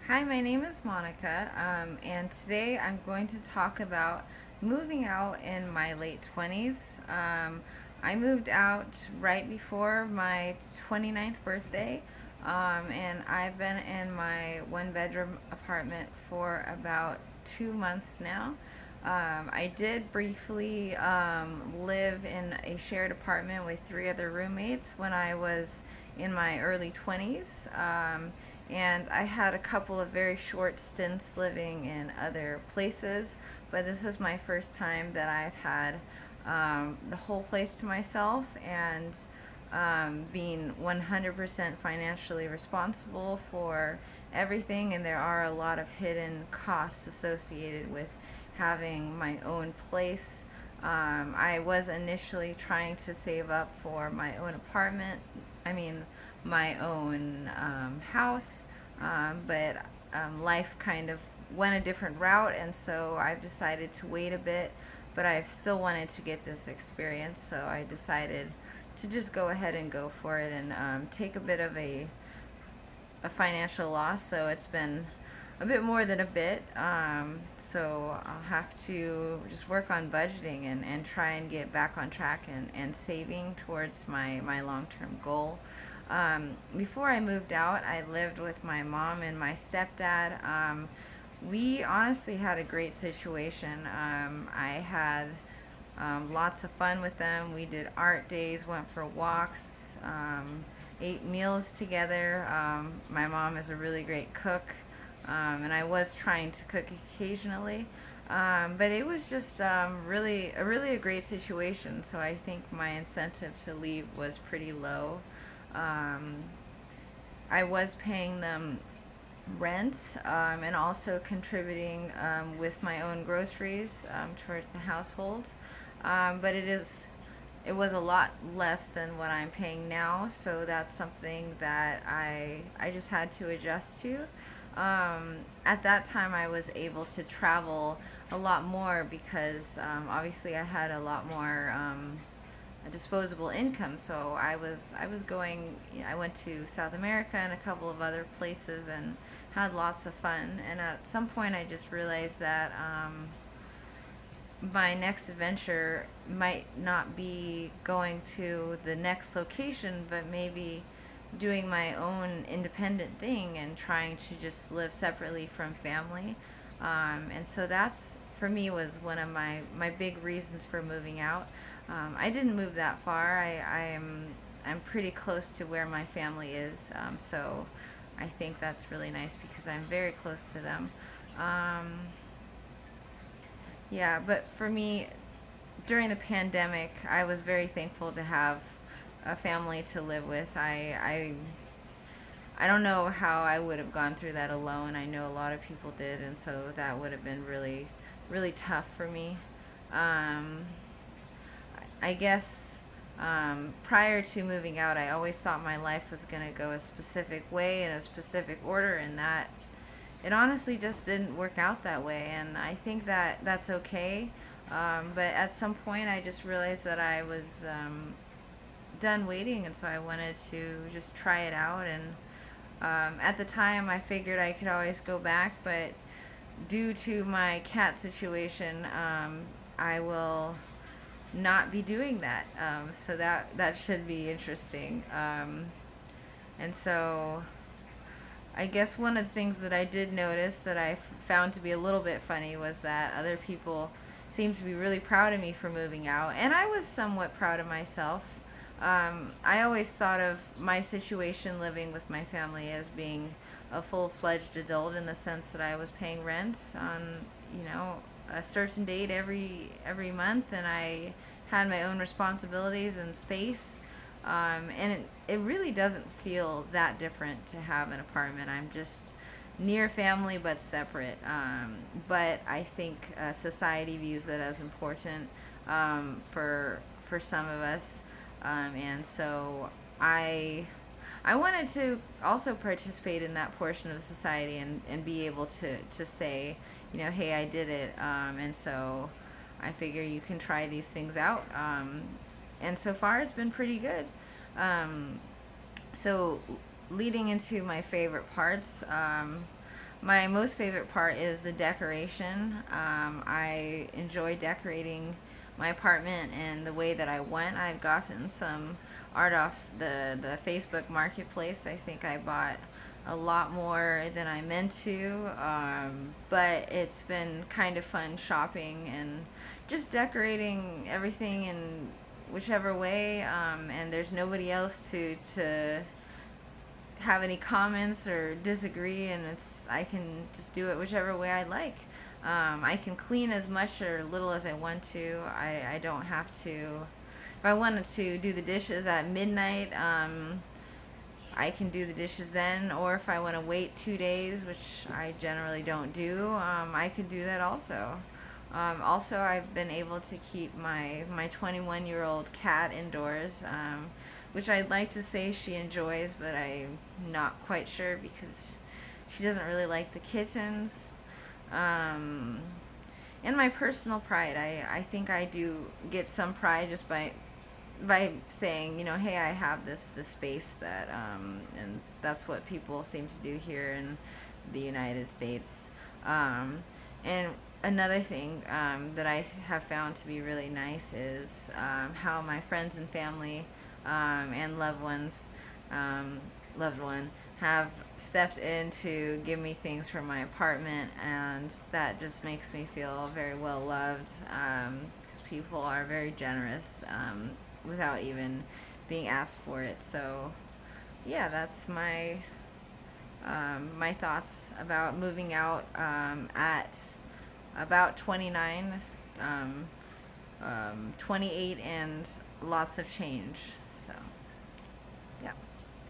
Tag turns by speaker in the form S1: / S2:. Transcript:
S1: Hi, my name is Monica, and today I'm going to talk about moving out in my late 20s. I moved out right before my 29th birthday, and I've been in my one bedroom apartment for about 2 months now. I did briefly live in a shared apartment with three other roommates when I was in my early 20s. And I had a couple of very short stints living in other places, but this is my first time that I've had the whole place to myself and being 100% financially responsible for everything. And there are a lot of hidden costs associated with having my own place. I was initially trying to save up for my own apartment. I mean, my own house, but life kind of went a different route, and so I've decided to wait a bit. But I've still wanted to get this experience, so I decided to just go ahead and go for it and take a bit of a financial loss, though it's been a bit more than a bit. So I'll have to just work on budgeting and try and get back on track and saving towards my long term goal. Before I moved out, I lived with my mom and my stepdad. We honestly had a great situation. I had lots of fun with them. We did art days, went for walks, ate meals together. My mom is a really great cook, and I was trying to cook occasionally. But it was just really a great situation. So I think my incentive to leave was pretty low. Um, I was paying them rent and also contributing with my own groceries towards the household. But it was a lot less than what I'm paying now, so that's something that I just had to adjust to. At that time, I was able to travel a lot more because obviously I had a lot more disposable income. So I was going. I went to South America and a couple of other places and had lots of fun. And at some point, I just realized that my next adventure might not be going to the next location, but maybe doing my own independent thing and trying to just live separately from family. And so that's for me was one of my big reasons for moving out. I didn't move that far. I'm pretty close to where my family is, so I think that's really nice because I'm very close to them. Um, yeah, but for me, during the pandemic, I was very thankful to have a family to live with. I don't know how I would have gone through that alone. I know a lot of people did, and so that would have been really tough for me. Um, I guess prior to moving out, I always thought my life was going to go a specific way in a specific order, and that it honestly just didn't work out that way. And I think that that's okay. But at some point, I just realized that I was done waiting, and so I wanted to just try it out. And at the time, I figured I could always go back, but due to my cat situation, I will not be doing that. So that should be interesting. And so I guess one of the things that I did notice that I found to be a little bit funny was that other people seemed to be really proud of me for moving out, and I was somewhat proud of myself. I always thought of my situation living with my family as being a full-fledged adult in the sense that I was paying rent on, you know, a certain date every month, and I had my own responsibilities and space. And it really doesn't feel that different to have an apartment. I'm just near family but separate. But I think society views that as important for some of us, and so I I wanted to also participate in that portion of society and be able to say, you know, hey, I did it. And so I figure you can try these things out. And so far, it's been pretty good. Um, so leading into my favorite parts, my most favorite part is the decoration. I enjoy decorating my apartment, and the way that I went, I've gotten some art off the Facebook Marketplace. I think I bought a lot more than I meant to, but it's been kind of fun shopping and just decorating everything in whichever way, and there's nobody else to have any comments or disagree, and I can just do it whichever way I like. I can clean as much or little as I want to. I don't have to. If I wanted to do the dishes at midnight, I can do the dishes then, or if I want to wait 2 days, which I generally don't do, I could do that also. Also, I've been able to keep my 21-year-old cat indoors, which I'd like to say she enjoys, but I'm not quite sure because she doesn't really like the kittens. Um, and my personal pride, I think I do get some pride just by saying, hey, I have this space that, and that's what people seem to do here in the United States. And another thing that I have found to be really nice is how my friends and family and loved one, have stepped in to give me things for my apartment, and that just makes me feel very well loved, because people are very generous without even being asked for it. So, yeah, that's my thoughts about moving out at about 29, 28, and lots of change. So.